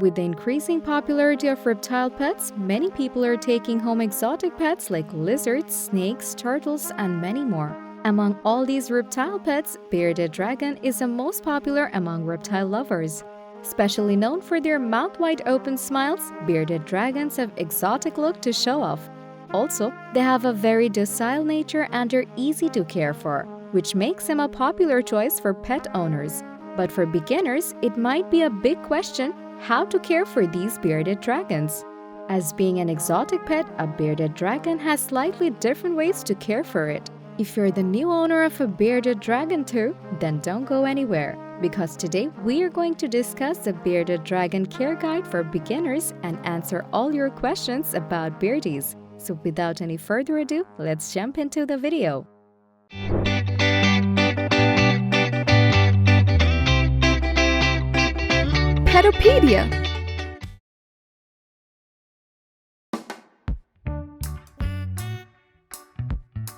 With the increasing popularity of reptile pets, many people are taking home exotic pets like lizards, snakes, turtles, and many more. Among all these reptile pets, bearded dragon is the most popular among reptile lovers. Specially known for their mouth-wide-open smiles, bearded dragons have exotic look to show off. Also, they have a very docile nature and are easy to care for, which makes them a popular choice for pet owners. But for beginners, it might be a big question how to care for these bearded dragons. As being an exotic pet, a bearded dragon has slightly different ways to care for it. If you're the new owner of a bearded dragon too, then don't go anywhere, because today we are going to discuss the Bearded Dragon Care Guide for beginners and answer all your questions about beardies. So without any further ado, let's jump into the video. Petopedia.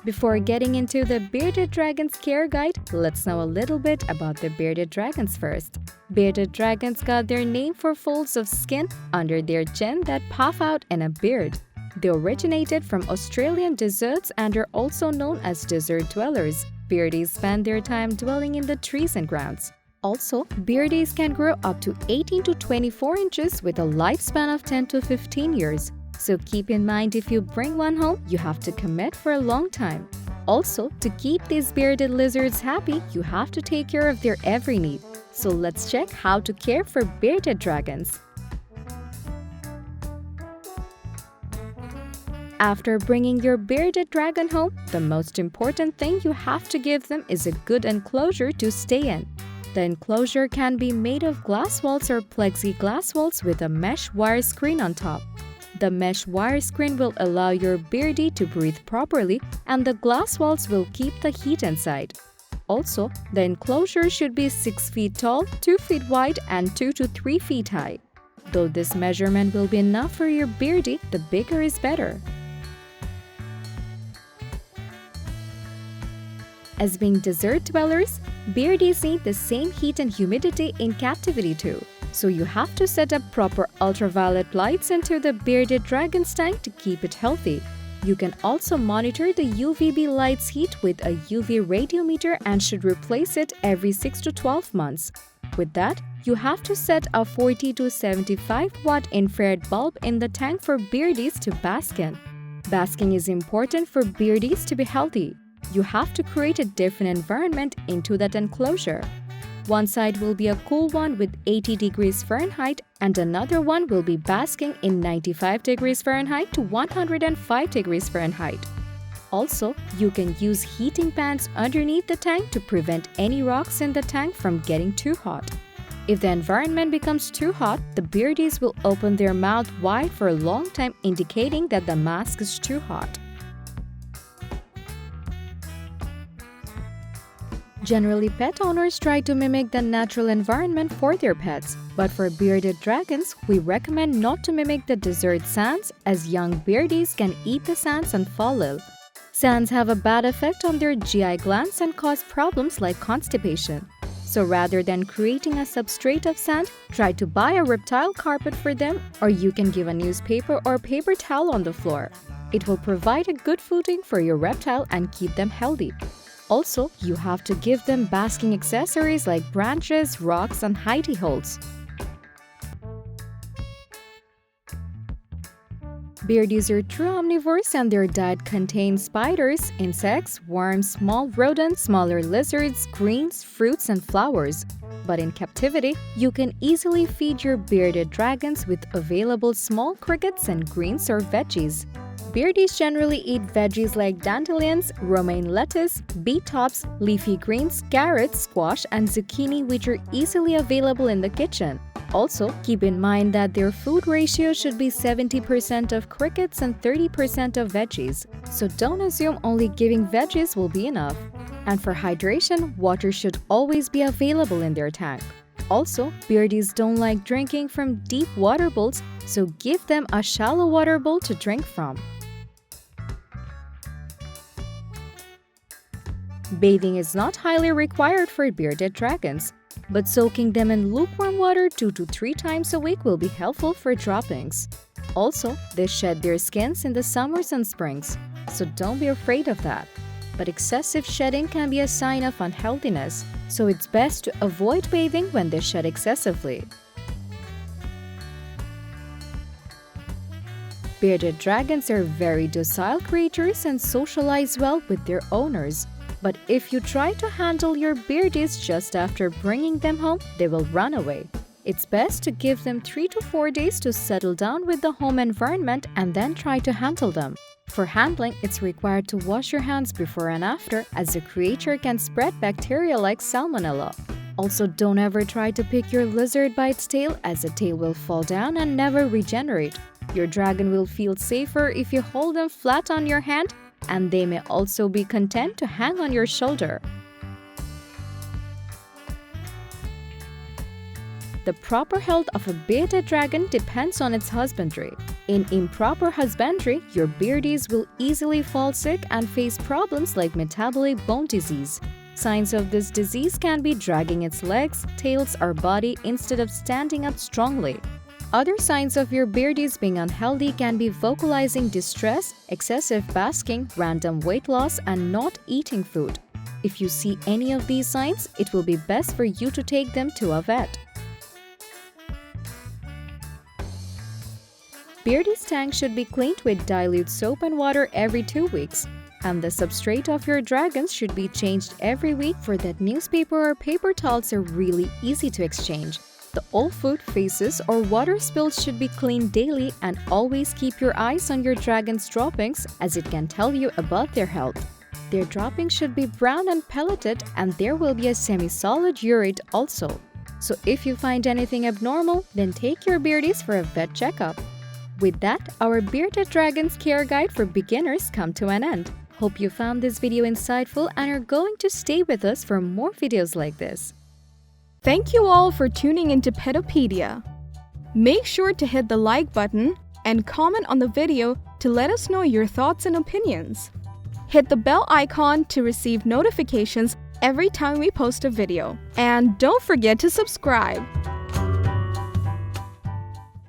Before getting into the Bearded Dragons Care Guide, let's know a little bit about the bearded dragons first. Bearded dragons got their name for folds of skin under their chin that puff out in a beard. They originated from Australian deserts and are also known as desert dwellers. Beardies spend their time dwelling in the trees and grounds. Also, beardies can grow up to 18 to 24 inches with a lifespan of 10 to 15 years. So keep in mind, if you bring one home, you have to commit for a long time. Also, to keep these bearded lizards happy, you have to take care of their every need. So let's check how to care for bearded dragons. After bringing your bearded dragon home, the most important thing you have to give them is a good enclosure to stay in. The enclosure can be made of glass walls or plexiglass walls with a mesh wire screen on top. The mesh wire screen will allow your beardie to breathe properly, and the glass walls will keep the heat inside. Also, the enclosure should be 6 feet tall, 2 feet wide, and 2 to 3 feet high. Though this measurement will be enough for your beardie, the bigger is better. As being desert dwellers, beardies need the same heat and humidity in captivity too. So you have to set up proper ultraviolet lights into the bearded dragon's tank to keep it healthy. You can also monitor the UVB light's heat with a UV radiometer and should replace it every 6 to 12 months. With that, you have to set a 40 to 75 watt infrared bulb in the tank for beardies to bask in. Basking is important for beardies to be healthy. You have to create a different environment into that enclosure. One side will be a cool one with 80 degrees Fahrenheit and another one will be basking in 95 degrees Fahrenheit to 105 degrees Fahrenheit. Also, you can use heating pans underneath the tank to prevent any rocks in the tank from getting too hot. If the environment becomes too hot, the beardies will open their mouth wide for a long time, indicating that the mask is too hot. Generally, pet owners try to mimic the natural environment for their pets, but for bearded dragons, we recommend not to mimic the desert sands, as young beardies can eat the sands and fall ill. Sands have a bad effect on their GI glands and cause problems like constipation. So rather than creating a substrate of sand, try to buy a reptile carpet for them, or you can give a newspaper or paper towel on the floor. It will provide a good footing for your reptile and keep them healthy. Also, you have to give them basking accessories like branches, rocks, and hidey holes. Beardies are true omnivores and their diet contains spiders, insects, worms, small rodents, smaller lizards, greens, fruits, and flowers. But in captivity, you can easily feed your bearded dragons with available small crickets and greens or veggies. Beardies generally eat veggies like dandelions, romaine lettuce, beet tops, leafy greens, carrots, squash, and zucchini, which are easily available in the kitchen. Also, keep in mind that their food ratio should be 70% of crickets and 30% of veggies. So don't assume only giving veggies will be enough. And for hydration, water should always be available in their tank. Also, beardies don't like drinking from deep water bowls, so give them a shallow water bowl to drink from. Bathing is not highly required for bearded dragons, but soaking them in lukewarm water 2 to 3 times a week will be helpful for droppings. Also, they shed their skins in the summers and springs, so don't be afraid of that. But excessive shedding can be a sign of unhealthiness, so it's best to avoid bathing when they shed excessively. Bearded dragons are very docile creatures and socialize well with their owners. But if you try to handle your beardies just after bringing them home, they will run away. It's best to give them 3 to 4 days to settle down with the home environment and then try to handle them. For handling, it's required to wash your hands before and after, as the creature can spread bacteria like salmonella. Also, don't ever try to pick your lizard by its tail, as the tail will fall down and never regenerate. Your dragon will feel safer if you hold them flat on your hand, and they may also be content to hang on your shoulder. The proper health of a bearded dragon depends on its husbandry. In improper husbandry, your beardies will easily fall sick and face problems like metabolic bone disease. Signs of this disease can be dragging its legs, tails, or body instead of standing up strongly. Other signs of your beardies being unhealthy can be vocalizing distress, excessive basking, random weight loss, and not eating food. If you see any of these signs, it will be best for you to take them to a vet. Beardies' tank should be cleaned with dilute soap and water every 2 weeks, and the substrate of your dragons should be changed every week, for that newspaper or paper towels are really easy to exchange. The old food, faces, or water spills should be cleaned daily, and always keep your eyes on your dragon's droppings, as it can tell you about their health. Their droppings should be brown and pelleted, and there will be a semi-solid urate also. So if you find anything abnormal, then take your beardies for a vet checkup. With that, our Bearded Dragons Care Guide for beginners come to an end. Hope you found this video insightful and are going to stay with us for more videos like this. Thank you all for tuning into Petopedia. Make sure to hit the like button and comment on the video to let us know your thoughts and opinions. Hit the bell icon to receive notifications every time we post a video. And don't forget to subscribe.